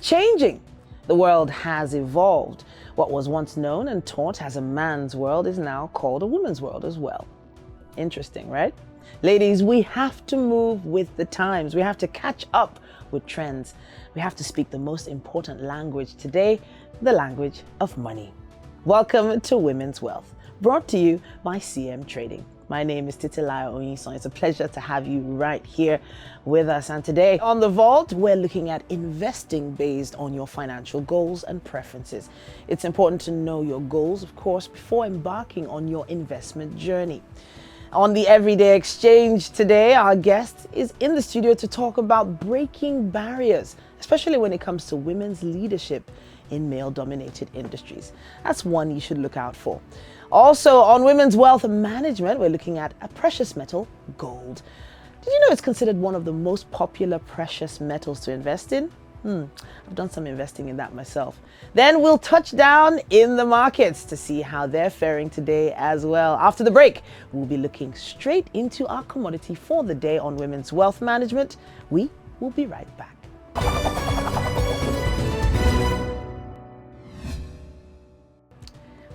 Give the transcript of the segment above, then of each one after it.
changing. The world has evolved. What was once known and taught as a man's world is now called a woman's world as well. Interesting, right? Ladies, we have to move with the times. We have to catch up with trends. We have to speak the most important language today, the language of money. Welcome to Women's Wealth, brought to you by CM Trading. My name is Titilayo Oyinsan. It's a pleasure to have you right here with us. And today on The Vault, we're looking at investing based on your financial goals and preferences. It's important to know your goals, of course, before embarking on your investment journey. On the Everyday Exchange today, our guest is in the studio to talk about breaking barriers, especially when it comes to women's leadership in male-dominated industries. That's one you should look out for. Also, on Women's Wealth Management, we're looking at a precious metal, gold. Did you know it's considered one of the most popular precious metals to invest in? I've done some investing in that myself. Then we'll touch down in the markets to see how they're faring today as well. After the break, we'll be looking straight into our commodity for the day on Women's Wealth Management. We will be right back.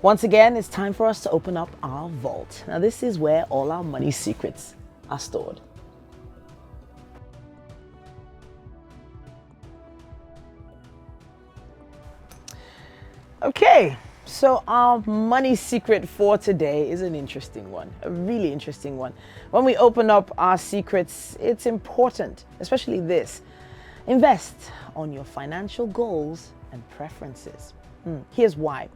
Once again, it's time for us to open up our vault. Now, this is where all our money secrets are stored. Okay, so our money secret for today is an interesting one, a really interesting one. When we open up our secrets, it's important, especially this: invest on your financial goals and preferences. Here's why.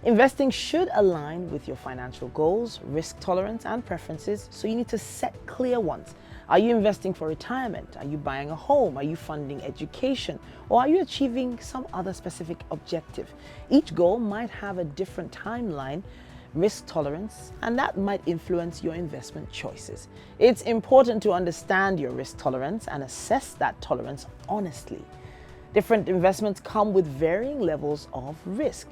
Investing should align with your financial goals, risk tolerance, and preferences, so you need to set clear ones. Are you investing for retirement? Are you buying a home? Are you funding education? Or are you achieving some other specific objective? Each goal might have a different timeline, risk tolerance, and that might influence your investment choices. It's important to understand your risk tolerance and assess that tolerance honestly. Different investments come with varying levels of risk.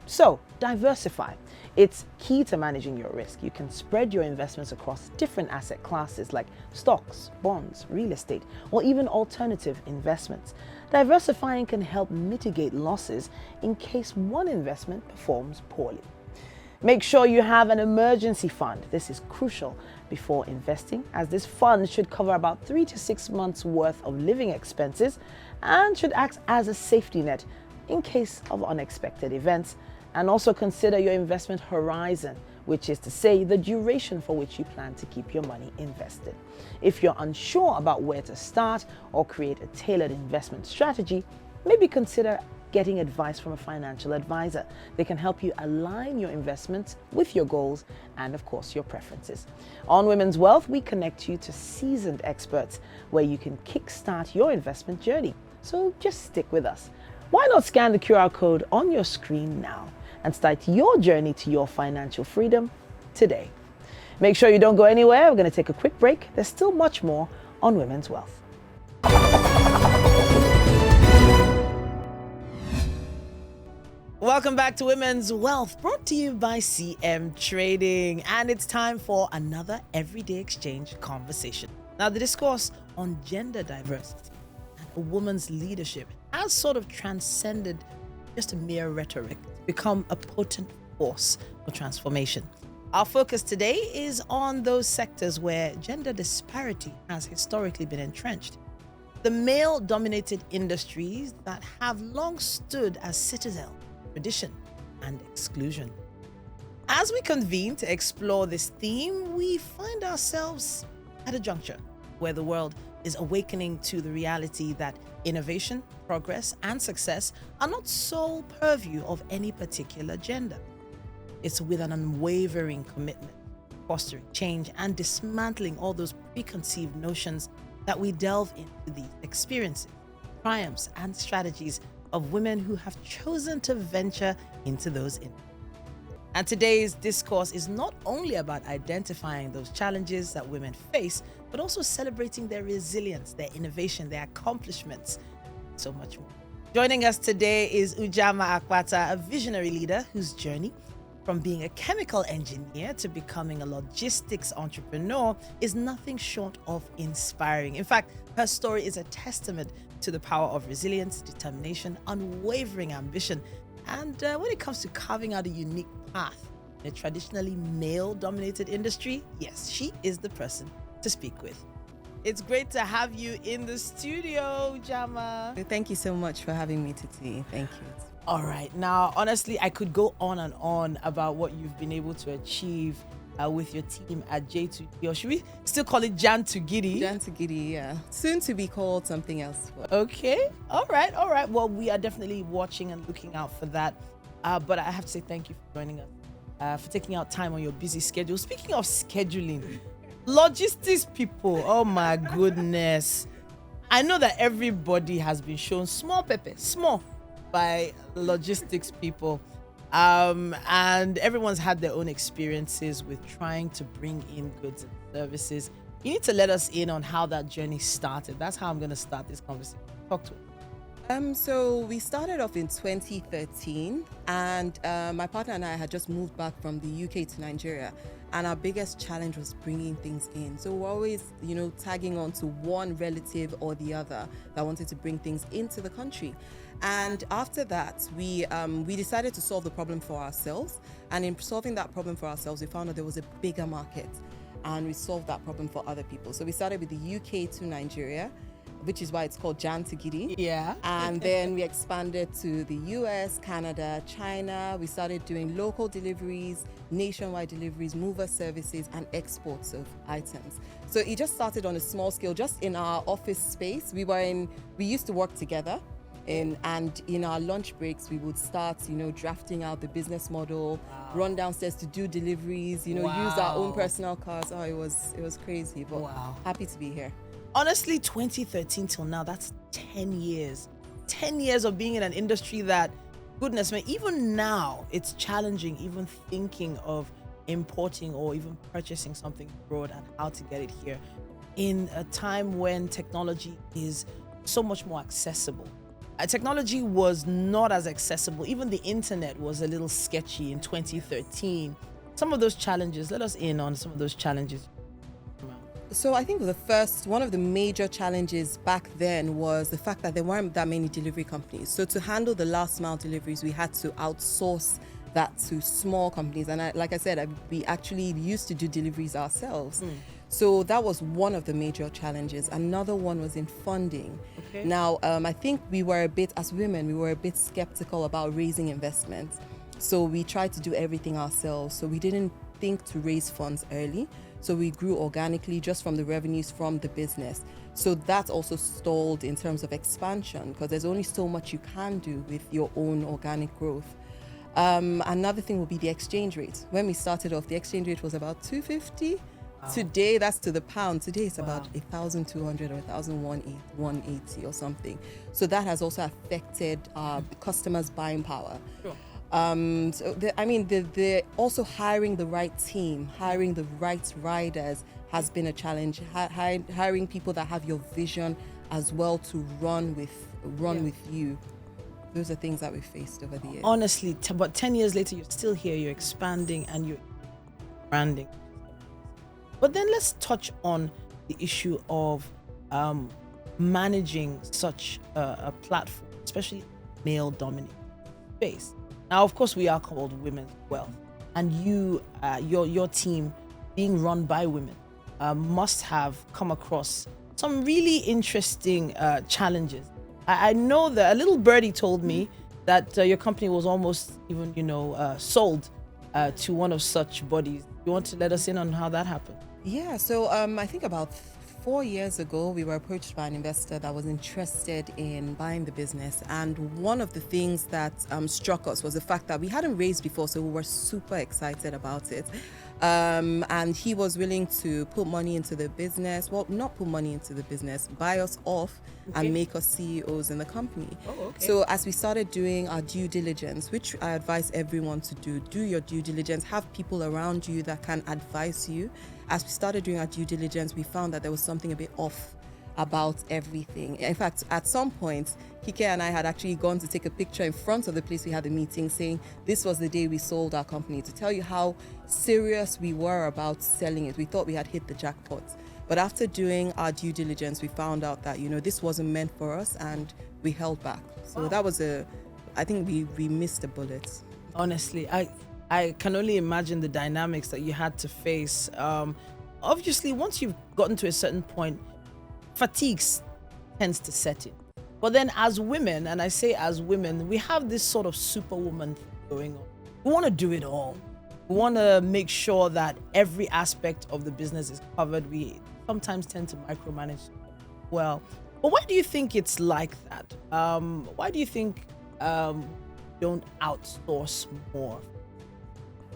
So, diversify. It's key to managing your risk. You can spread your investments across different asset classes like stocks, bonds, real estate, or even alternative investments. Diversifying can help mitigate losses in case one investment performs poorly. Make sure you have an emergency fund. This is crucial before investing, as this fund should cover about 3 to 6 months worth of living expenses and should act as a safety net in case of unexpected events. And also consider your investment horizon, which is to say the duration for which you plan to keep your money invested. If you're unsure about where to start or create a tailored investment strategy, maybe consider getting advice from a financial advisor. They can help you align your investments with your goals and, of course, your preferences. On Women's Wealth, we connect you to seasoned experts where you can kickstart your investment journey. So just stick with us. Why not scan the QR code on your screen now and start your journey to your financial freedom today? Make sure you don't go anywhere. We're going to take a quick break. There's still much more on Women's Wealth. Welcome back to Women's Wealth, brought to you by CM Trading. And it's time for another Everyday Exchange conversation. Now, the discourse on gender diversity and a woman's leadership has sort of transcended just a mere rhetoric to become a potent force for transformation. Our focus today is on those sectors where gender disparity has historically been entrenched. The male-dominated industries that have long stood as citadel, tradition, and exclusion. As we convene to explore this theme, we find ourselves at a juncture where the world is awakening to the reality that innovation, progress, and success are not sole purview of any particular gender. It's with an unwavering commitment, fostering change and dismantling all those preconceived notions that we delve into these experiences, triumphs, and strategies of women who have chosen to venture into those industries. And today's discourse is not only about identifying those challenges that women face, but also celebrating their resilience, their innovation, their accomplishments, and so much more. Joining us today is Ujama Akpata, a visionary leader whose journey from being a chemical engineer to becoming a logistics entrepreneur is nothing short of inspiring. In fact, her story is a testament to the power of resilience, determination, unwavering ambition, and when it comes to carving out a unique path in a traditionally male-dominated industry, yes, she is the person to speak with. It's great to have you in the studio, Ujama. Thank you so much for having me today. Thank you. All right. Now, honestly, I could go on and on about what you've been able to achieve with your team at J2G, or should we still call it Jand2Gidi? Jand2Gidi, yeah. Soon to be called something else. Okay. All right. All right. Well, we are definitely watching and looking out for that. But I have to say thank you for joining us, for taking out time on your busy schedule. Speaking of scheduling, logistics people, oh my goodness. I know that everybody has been shown small by logistics people. And everyone's had their own experiences with trying to bring in goods and services. You need to let us in on how that journey started. That's how I'm going to start this conversation. Talk to us. So we started off in 2013, and my partner and I had just moved back from the UK to Nigeria, and our biggest challenge was bringing things in. So we're always, tagging on to one relative or the other that wanted to bring things into the country. And after that, we decided to solve the problem for ourselves. And in solving that problem for ourselves, we found that there was a bigger market, and we solved that problem for other people. So we started with the UK to Nigeria, which is why it's called Jand2Gidi. Yeah. And then we expanded to the US, Canada, China. We started doing local deliveries, nationwide deliveries, mover services, and exports of items. So it just started on a small scale, just in our office space. We used to work together. And in our lunch breaks, we would start, drafting out the business model, run downstairs to do deliveries, use our own personal cars. Oh, it was crazy, but happy to be here. Honestly, 2013 till now, that's 10 years. 10 years of being in an industry that, goodness me, even now, it's challenging even thinking of importing or even purchasing something abroad and how to get it here in a time when technology is so much more accessible. Technology was not as accessible. Even the internet was a little sketchy in 2013. Some of those challenges, let us in on some of those challenges. So I think one of the major challenges back then was the fact that there weren't that many delivery companies. So to handle the last mile deliveries, we had to outsource that to small companies. And like I said, we actually used to do deliveries ourselves. So that was one of the major challenges. Another one was in funding. Okay. Now, I think as women, we were a bit skeptical about raising investments. So we tried to do everything ourselves. So we didn't think to raise funds early. So we grew organically just from the revenues from the business. So that also stalled in terms of expansion, because there's only so much you can do with your own organic growth. Another thing will be the exchange rate. When we started off, the exchange rate was about 250. Today, that's to the pound. Today, it's about 1,200 or 1,180 or something. So that has also affected customers' buying power. Sure. The also hiring the right team, hiring the right riders has been a challenge. Hiring people that have your vision as well to run with you. Those are things that we faced over the years. Honestly, but 10 years later, you're still here, you're expanding and you're branding. But then let's touch on the issue of managing such a platform, especially male-dominated space. Now, of course, we are called Women's Wealth, and your team, being run by women, must have come across some really interesting challenges. I know that a little birdie told me that your company was almost even, sold to one of such bodies. You want to let us in on how that happened? Yeah, so I think about 4 years ago, we were approached by an investor that was interested in buying the business. And one of the things that struck us was the fact that we hadn't raised before, so we were super excited about it. And he was willing to put money into the business. Well, not put money into the business, buy us off and make us CEOs in the company. Oh, okay. So as we started doing our due diligence, which I advise everyone to do your due diligence, have people around you that can advise you. As we started doing our due diligence, we found that there was something a bit off about everything. In fact, at some point, Kike and I had actually gone to take a picture in front of the place we had the meeting, saying this was the day we sold our company, to tell you how serious we were about selling it. We thought we had hit the jackpot. But after doing our due diligence, we found out that, this wasn't meant for us, and we held back. So that was I think we missed a bullet. Honestly, I can only imagine the dynamics that you had to face. Obviously, once you've gotten to a certain point, fatigue tends to set in. But then as women, and I say as women, we have this sort of superwoman thing going on. We want to do it all. We want to make sure that every aspect of the business is covered. We sometimes tend to micromanage well. But why do you think it's like that? Why do you think don't outsource more?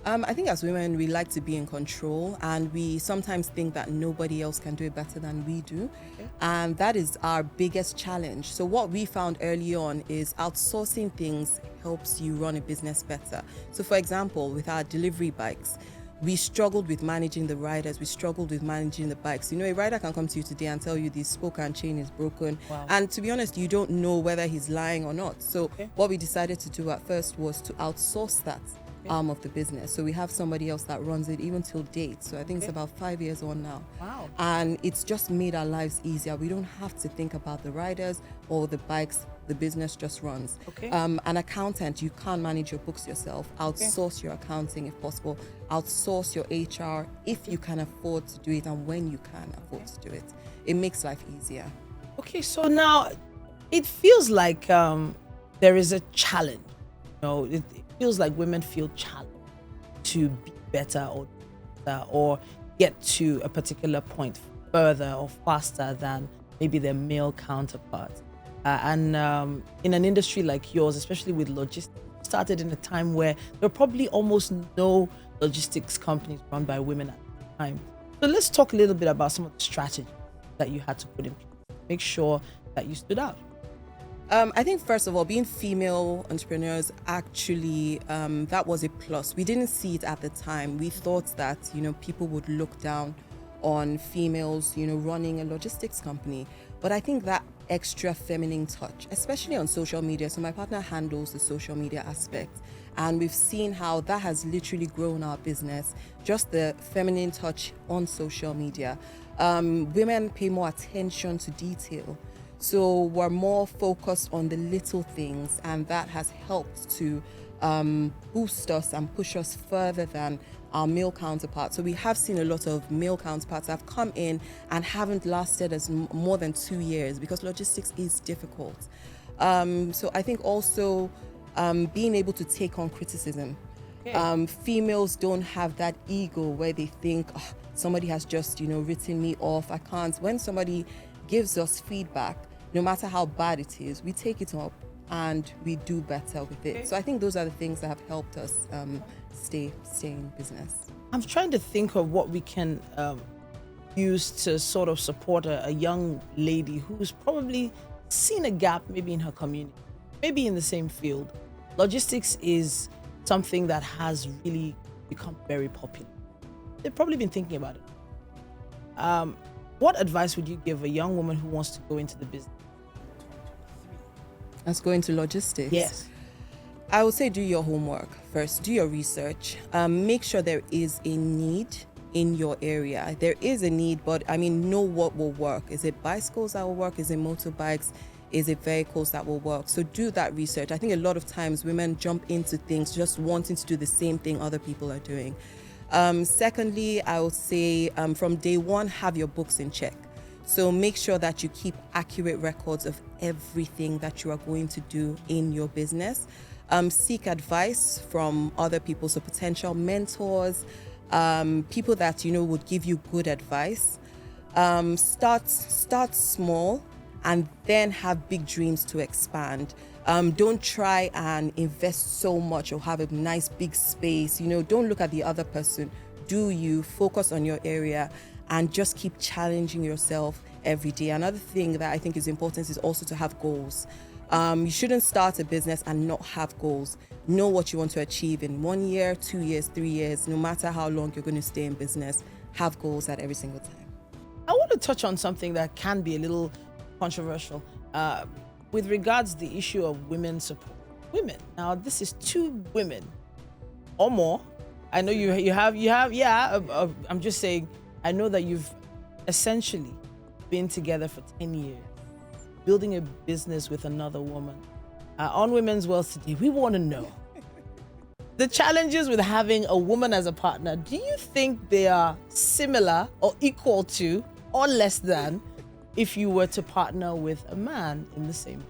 I think as women, we like to be in control, and we sometimes think that nobody else can do it better than we do. Okay. And that is our biggest challenge. So what we found early on is outsourcing things helps you run a business better. So for example, with our delivery bikes, we struggled with managing the riders. We struggled with managing the bikes. A rider can come to you today and tell you the spoke and chain is broken. Wow. And to be honest, you don't know whether he's lying or not. So what we decided to do at first was to outsource that arm of the business. So we have somebody else that runs it even till date. So I think it's about 5 years on now. Wow. And it's just made our lives easier. We don't have to think about the riders or the bikes. The business just runs. Okay. An accountant, you can't manage your books yourself. Outsource your accounting if possible. Outsource your HR if you can afford to do it, and when you can afford to do it. It makes life easier. Okay, so now it feels like there is a challenge. It feels like women feel challenged to be better or get to a particular point further or faster than maybe their male counterparts. And in an industry like yours, especially with logistics, started in a time where there were probably almost no logistics companies run by women at the time. So let's talk a little bit about some of the strategies that you had to put in place to make sure that you stood out. I think first of all, being female entrepreneurs, actually, that was a plus. We didn't see it at the time. We thought that, people would look down on females, running a logistics company. But I think that extra feminine touch, especially on social media. So my partner handles the social media aspect, and we've seen how that has literally grown our business. Just the feminine touch on social media. Women pay more attention to detail. So we're more focused on the little things, and that has helped to boost us and push us further than our male counterparts. So we have seen a lot of male counterparts that have come in and haven't lasted as more than 2 years, because logistics is difficult. So I think also being able to take on criticism. Females don't have that ego where they think, somebody has just written me off, I can't. When somebody gives us feedback, no matter how bad it is, we take it up and we do better with it. So I think those are the things that have helped us stay in business. I'm trying to think of what we can use to sort of support a young lady who's probably seen a gap maybe in her community, maybe in the same field. Logistics is something that has really become very popular. They've probably been thinking about it. What advice would you give a young woman who wants to go into the business? Let's go into logistics. Yes. I would say do your homework first. Do your research. Make sure there is a need in your area. There is a need, but know what will work. Is it bicycles that will work? Is it motorbikes? Is it vehicles that will work? So do that research. I think a lot of times women jump into things just wanting to do the same thing other people are doing. Secondly, I would say from day one, have your books in check. So make sure that you keep accurate records of everything that you are going to do in your business. Seek advice from other people, so potential mentors, people that would give you good advice. Start small and then have big dreams to expand. Don't try and invest so much or have a nice big space. Don't look at the other person. Do you focus on your area and just keep challenging yourself every day. Another thing that I think is important is also to have goals. You shouldn't start a business and not have goals. Know what you want to achieve in 1 year, 2 years, 3 years, no matter how long you're going to stay in business. Have goals at every single time. I want to touch on something that can be a little controversial with regards to the issue of women support. Women. Now, this is 2 women or more. I know you have. Yeah. I'm just saying. I know that you've essentially been together for 10 years, building a business with another woman. On Women's Wealth today, we want to know the challenges with having a woman as a partner. Do you think they are similar or equal to or less than if you were to partner with a man in the same?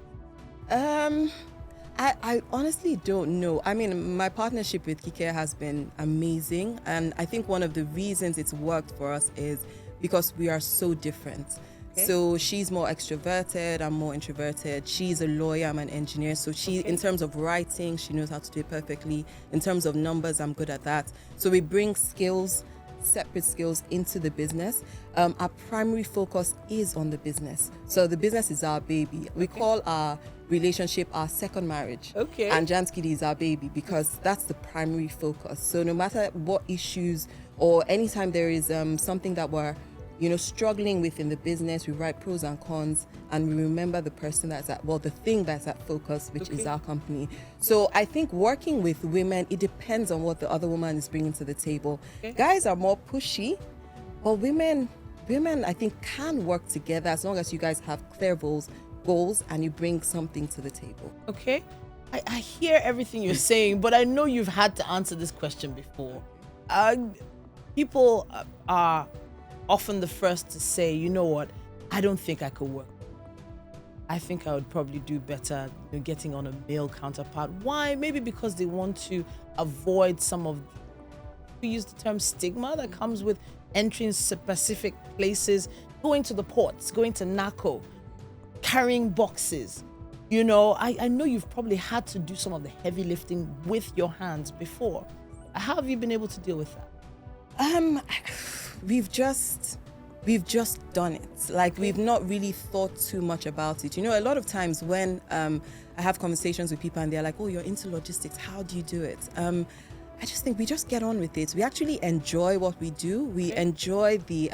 I honestly don't know. I mean, my partnership with Kike has been amazing. And I think one of the reasons it's worked for us is because we are so different. Okay. So she's more extroverted, I'm more introverted. She's a lawyer, I'm an engineer. So in terms of writing, she knows how to do it perfectly. In terms of numbers, I'm good at that. So we bring separate skills into the business. Our primary focus is on the business. So the business is our baby. We call our relationship our second marriage. Okay. And Jand2Gidi is our baby because that's the primary focus. So no matter what issues or anytime there is something that we're struggling with in the business, we write pros and cons and we remember the person the thing that's at focus, which is our company. So I think working with women, it depends on what the other woman is bringing to the table. Okay. Guys are more pushy, but women I think can work together as long as you guys have clear goals and you bring something to the table. Okay. I hear everything you're saying, but I know you've had to answer this question before. People are often the first to say, you know what, I don't think I could work. I think I would probably do better getting on a male counterpart. Why? Maybe because they want to avoid some of, we use the term stigma that comes with entering specific places, going to the ports, going to NACO, carrying boxes. I know you've probably had to do some of the heavy lifting with your hands before. How have you been able to deal with that? We've just done it. Like, we've not really thought too much about it. A lot of times when I have conversations with people and they're like, oh, you're into logistics, how do you do it? I just think we just get on with it. We actually enjoy what we do. We enjoy the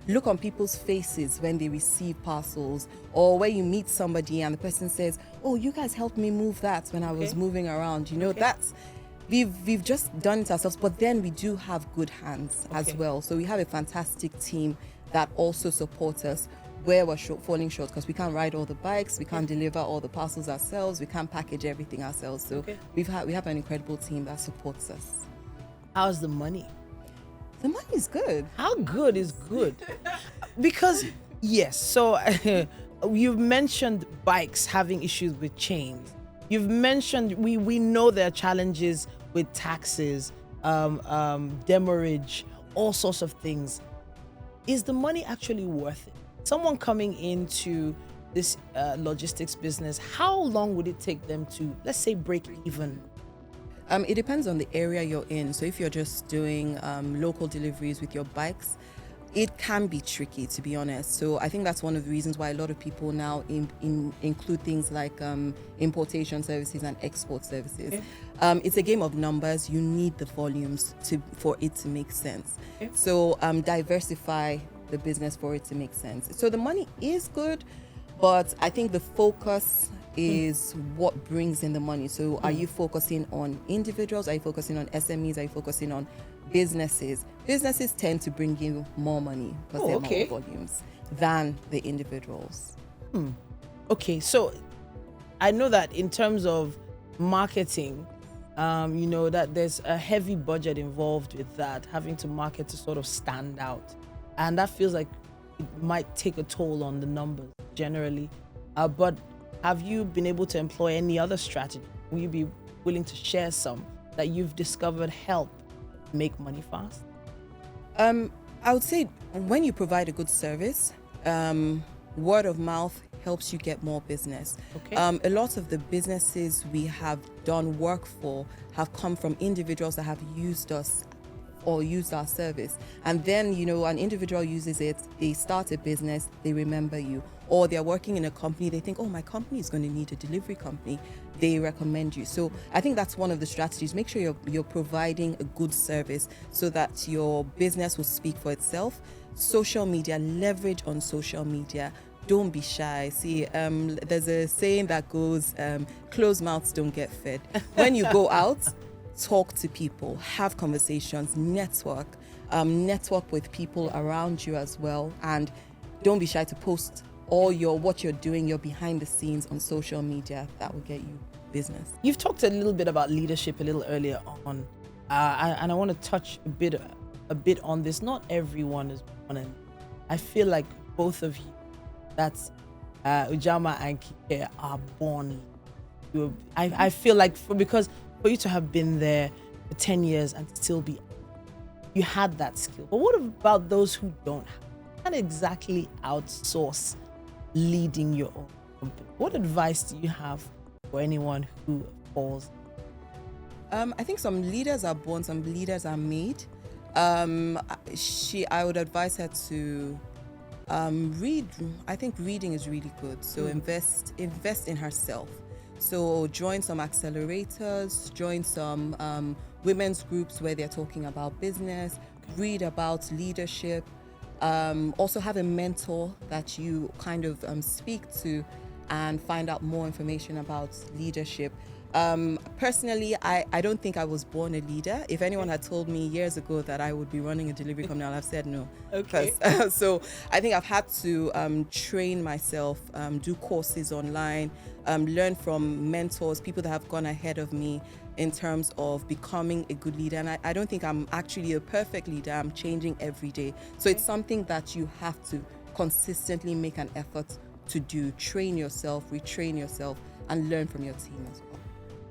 look on people's faces when they receive parcels, or when you meet somebody and the person says, oh, you guys helped me move that when I was moving around. That's We've just done it ourselves, but then we do have good hands as well. So we have a fantastic team that also supports us where we're falling short, because we can't ride all the bikes, we can't deliver all the parcels ourselves, we can't package everything ourselves. So we have an incredible team that supports us. How's the money? The money is good. How good is good? Because yes, so you've mentioned bikes having issues with chains. You've mentioned we know there are challenges with taxes, demurrage, all sorts of things. Is the money actually worth it? Someone coming into this logistics business, how long would it take them to, let's say, break even? It depends on the area you're in. So if you're just doing local deliveries with your bikes, it can be tricky, to be honest. So I think that's one of the reasons why a lot of people now include things like importation services and export services. It's a game of numbers. You need the volumes for it to make sense. So diversify the business for it to make sense. So the money is good, but I think the focus is what brings in the money. So are you focusing on individuals? Are you focusing on SMEs? Are you focusing on businesses? Businesses tend to bring you more money because they're more volumes than the individuals. Okay, so I know that in terms of marketing, that there's a heavy budget involved with that, having to market to sort of stand out. And that feels like it might take a toll on the numbers generally. But have you been able to employ any other strategy? Will you be willing to share some that you've discovered help make money fast? I would say when you provide a good service, word of mouth helps you get more business. A lot of the businesses we have done work for have come from individuals that have used us or used our service. And then, an individual uses it, they start a business, they remember you. Or they're working in a company, they think, oh, my company is going to need a delivery company. They recommend you. So I think that's one of the strategies. Make sure you're providing a good service so that your business will speak for itself. Social media, leverage on social media. Don't be shy. See, there's a saying that goes, closed mouths don't get fed. When you go out, talk to people, have conversations, network, network with people around you as well, and don't be shy to post all what you're doing, your behind the scenes on social media. That will get you business. You've talked a little bit about leadership a little earlier on, and I want to touch a bit on this. Not everyone is born, and I feel like both of you, that's Ujama and Kike, are born. I feel like because for you to have been there for 10 years and still be, you had that skill. But what about those who don't have? Can't exactly outsource leading your own company. What advice do you have for anyone who falls? I think some leaders are born, some leaders are made. I would advise her to read. I think reading is really good. So invest in herself. So join some accelerators, join some women's groups where they're talking about business, read about leadership. Also have a mentor that you kind of speak to and find out more information about leadership. Personally, I don't think I was born a leader. If anyone had told me years ago that I would be running a delivery company, I'd have said no. Okay. So I think I've had to train myself, do courses online, learn from mentors, people that have gone ahead of me in terms of becoming a good leader. And I don't think I'm actually a perfect leader. I'm changing every day. So it's something that you have to consistently make an effort to do. Train yourself, retrain yourself, and learn from your team as well.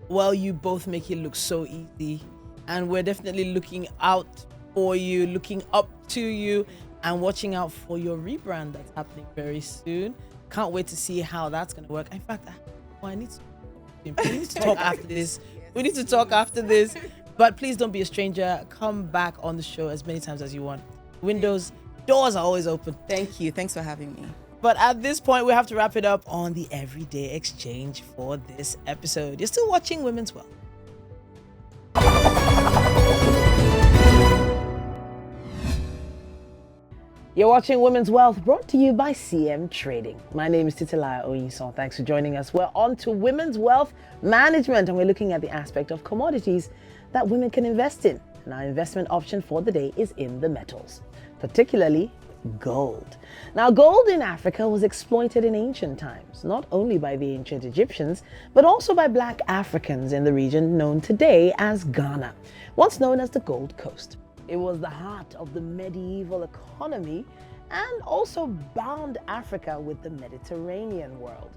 Well, you both make it look so easy, and we're definitely looking out for you, looking up to you, and watching out for your rebrand that's happening very soon. Can't wait to see how that's going to work. In fact, I need to talk after this. We need to talk after this. But please don't be a stranger. Come back on the show as many times as you want. Windows, doors are always open. Thank you. Thanks for having me. But at this point, we have to wrap it up on the Everyday Exchange for this episode. You're still watching Women's Wealth. You're watching Women's Wealth, brought to you by CM Trading. My name is Titilayo Oyinsan. Thanks for joining us. We're on to Women's Wealth Management, and we're looking at the aspect of commodities that women can invest in. And our investment option for the day is in the metals, particularly gold. Now, gold in Africa was exploited in ancient times, not only by the ancient Egyptians, but also by Black Africans in the region known today as Ghana, once known as the Gold Coast. It was the heart of the medieval economy and also bound Africa with the Mediterranean world.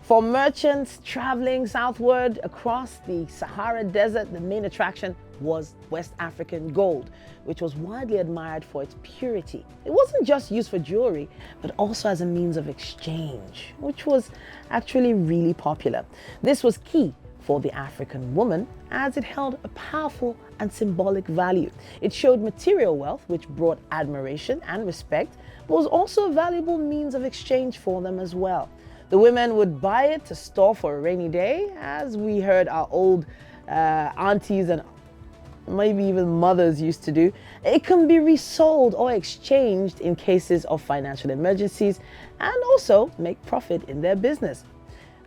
For merchants traveling southward across the Sahara Desert, the main attraction was West African gold, which was widely admired for its purity. It wasn't just used for jewelry, but also as a means of exchange, which was actually really popular. This was key for the African woman, as it held a powerful and symbolic value. It showed material wealth, which brought admiration and respect, but was also a valuable means of exchange for them as well. The women would buy it to store for a rainy day, as we heard our old aunties and maybe even mothers used to do. It can be resold or exchanged in cases of financial emergencies and also make profit in their business.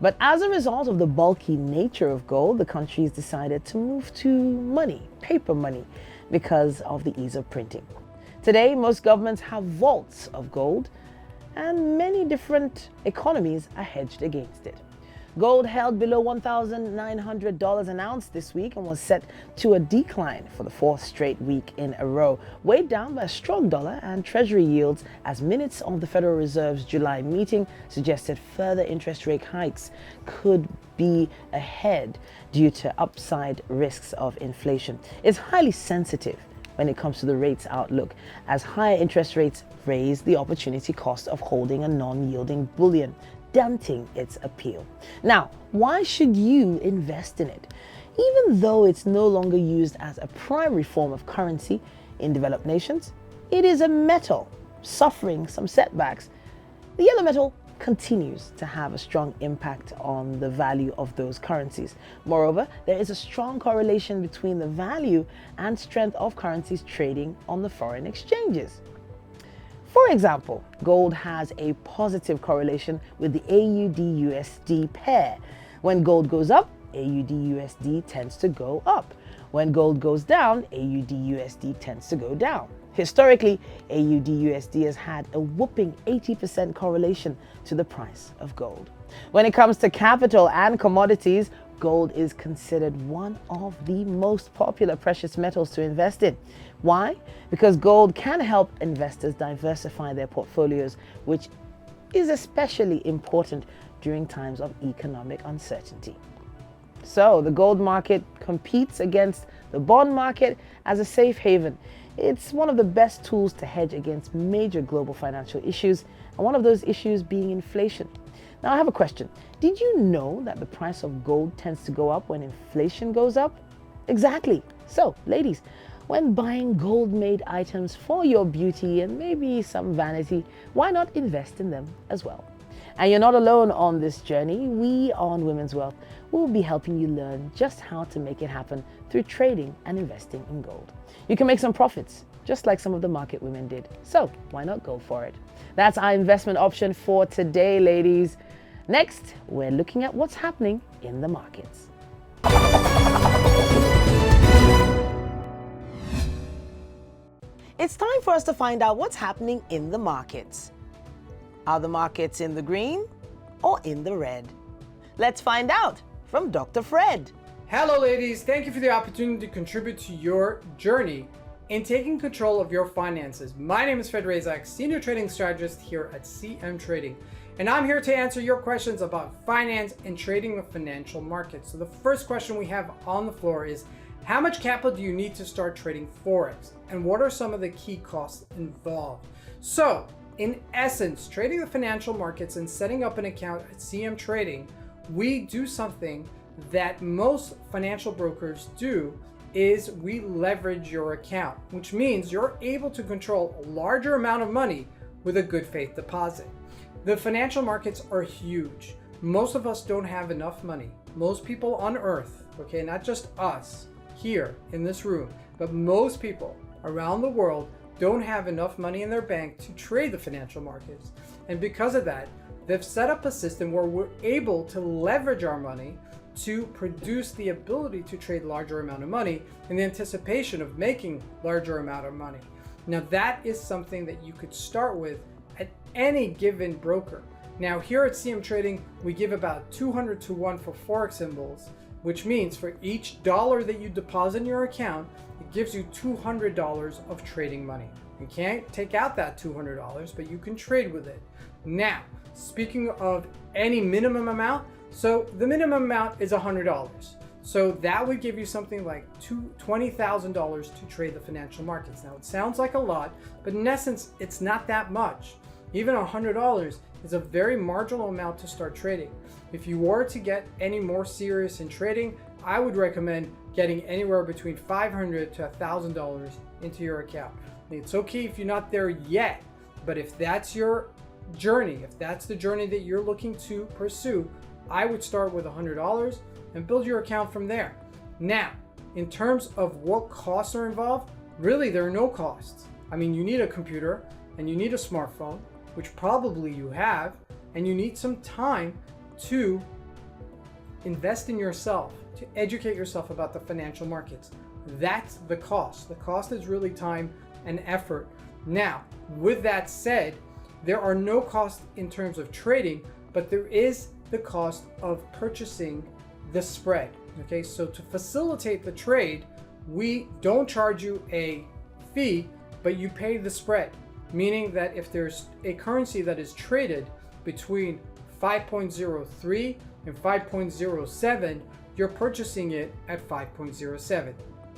But as a result of the bulky nature of gold, the countries decided to move to money, paper money, because of the ease of printing. Today, most governments have vaults of gold, and many different economies are hedged against it. Gold held below $1,900 an ounce this week and was set to a decline for the fourth straight week in a row, weighed down by a strong dollar and treasury yields, as minutes of the Federal Reserve's July meeting suggested further interest rate hikes could be ahead due to upside risks of inflation. It's highly sensitive when it comes to the rates outlook, as higher interest rates raise the opportunity cost of holding a non-yielding bullion, denting its appeal. Now, why should you invest in it? Even though it's no longer used as a primary form of currency in developed nations, it is a metal suffering some setbacks. The yellow metal continues to have a strong impact on the value of those currencies. Moreover, there is a strong correlation between the value and strength of currencies trading on the foreign exchanges. For example, gold has a positive correlation with the AUD-USD pair. When gold goes up, AUD-USD tends to go up. When gold goes down, AUD-USD tends to go down. Historically, AUD/USD has had a whopping 80% correlation to the price of gold. When it comes to capital and commodities, gold is considered one of the most popular precious metals to invest in. Why? Because gold can help investors diversify their portfolios, which is especially important during times of economic uncertainty. So the gold market competes against the bond market as a safe haven. It's one of the best tools to hedge against major global financial issues, and one of those issues being inflation. Now I have a question. Did you know that the price of gold tends to go up when inflation goes up? Exactly. So, ladies, when buying gold-made items for your beauty and maybe some vanity, why not invest in them as well? And you're not alone on this journey. We on Women's Wealth will be helping you learn just how to make it happen through trading and investing in gold. You can make some profits, just like some of the market women did. So why not go for it? That's our investment option for today, ladies. Next, we're looking at what's happening in the markets. It's time for us to find out what's happening in the markets. Are the markets in the green or in the red? Let's find out from Dr. Fred. Hello ladies, thank you for the opportunity to contribute to your journey in taking control of your finances. My name is Fred Razak, Senior Trading Strategist here at CM Trading, and I'm here to answer your questions about finance and trading the financial markets. So the first question we have on the floor is, how much capital do you need to start trading Forex? And what are some of the key costs involved? So, in essence, trading the financial markets and setting up an account at CM Trading, we do something that most financial brokers do, is we leverage your account, which means you're able to control a larger amount of money with a good faith deposit. The financial markets are huge. Most of us don't have enough money. Most people on earth, okay, not just us here in this room, but most people around the world don't have enough money in their bank to trade the financial markets. And because of that, they've set up a system where we're able to leverage our money to produce the ability to trade larger amount of money in the anticipation of making larger amount of money. Now that is something that you could start with at any given broker. Now here at CM Trading, we give about 200 to 1 for Forex symbols, which means for each dollar that you deposit in your account, it gives you $200 of trading money. You can't take out that $200, but you can trade with it. Now, speaking of any minimum amount, so the minimum amount is $100. So that would give you something like $20,000 to trade the financial markets. Now it sounds like a lot, but in essence, it's not that much. Even $100 is a very marginal amount to start trading. If you were to get any more serious in trading, I would recommend getting anywhere between $500 to $1,000 into your account. It's okay if you're not there yet, but if that's your journey, if that's the journey that you're looking to pursue, I would start with $100 and build your account from there. Now, in terms of what costs are involved, really there are no costs. I mean, you need a computer and you need a smartphone, which probably you have, and you need some time to invest in yourself, to educate yourself about the financial markets. That's the cost. The cost is really time and effort. Now, with that said, there are no costs in terms of trading, but there is the cost of purchasing the spread. Okay, so to facilitate the trade, we don't charge you a fee, but you pay the spread, meaning that if there's a currency that is traded between 5.03 and 5.07, you're purchasing it at 5.07.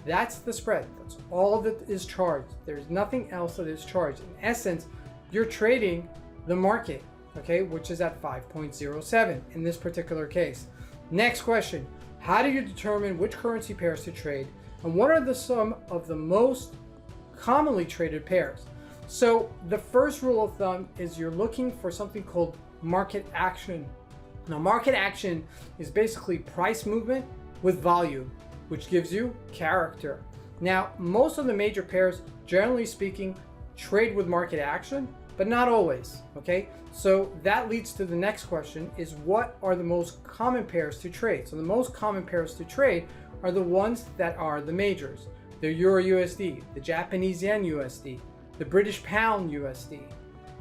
That's the spread. That's all that is charged. There's nothing else that is charged. In essence, you're trading the market, okay, which is at 5.07 in this particular case. Next question, how do you determine which currency pairs to trade, and what are some of the most commonly traded pairs? So the first rule of thumb is you're looking for something called market action. Now, market action is basically price movement with volume, which gives you character. Now, most of the major pairs, generally speaking, trade with market action, but not always, okay? So that leads to the next question, is what are the most common pairs to trade? So the most common pairs to trade are the ones that are the majors. the Euro USD, the Japanese Yen USD, the British Pound USD,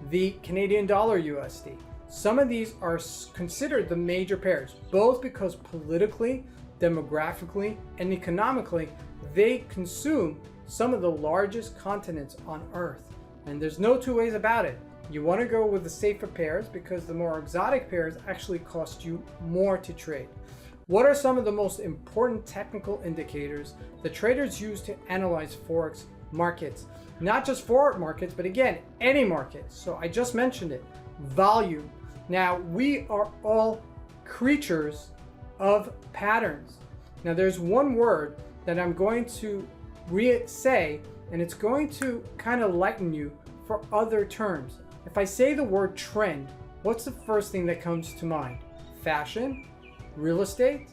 the Canadian Dollar USD. Some of these are considered the major pairs, both because politically, demographically, and economically, they consume some of the largest continents on Earth. And there's no two ways about it. You want to go with the safer pairs because the more exotic pairs actually cost you more to trade. What are some of the most important technical indicators that traders use to analyze Forex markets? Not just Forex markets, but again, any market. So I just mentioned it, volume. Now, we are all creatures of patterns. Now, there's one word that I'm going to say, and it's going to kind of lighten you for other terms. If I say the word trend, what's the first thing that comes to mind? Fashion? Real estate?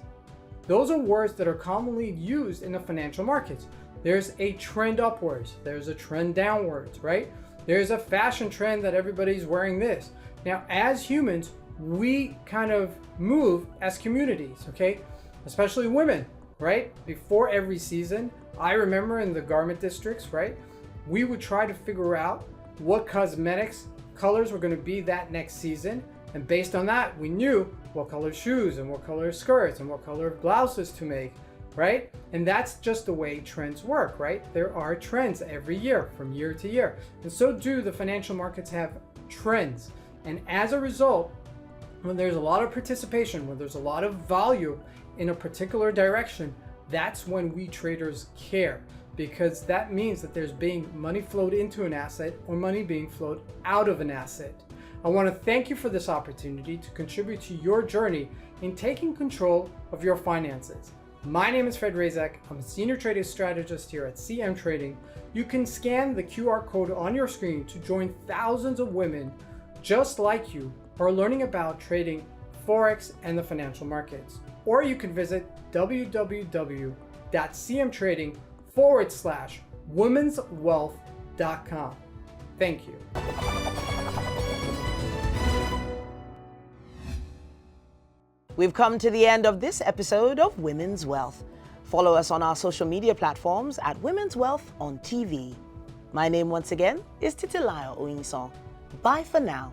Those are words that are commonly used in the financial markets. There's a trend upwards, there's a trend downwards, right? There's a fashion trend that everybody's wearing this. Now, as humans, we kind of move as communities, okay? Especially women, right? Before every season, I remember in the garment districts, right? We would try to figure out what cosmetics colors were going to be that next season. And based on that, we knew what color shoes and what color skirts and what color blouses to make, right? And that's just the way trends work, right? There are trends every year from year to year. And so do the financial markets have trends. And as a result, when there's a lot of participation, when there's a lot of volume in a particular direction, that's when we traders care, because that means that there's being money flowed into an asset or money being flowed out of an asset. I want to thank you for this opportunity to contribute to your journey in taking control of your finances. My name is Fred Razak. I'm a senior trading strategist here at CM Trading. You can scan the QR code on your screen to join thousands of women just like you who are learning about trading Forex and the financial markets. Or you can visit www.cmtrading.com/womenswealth.com. Thank you. We've come to the end of this episode of Women's Wealth. Follow us on our social media platforms at Women's Wealth on TV. My name once again is Titilayo Oyinsan. Bye for now.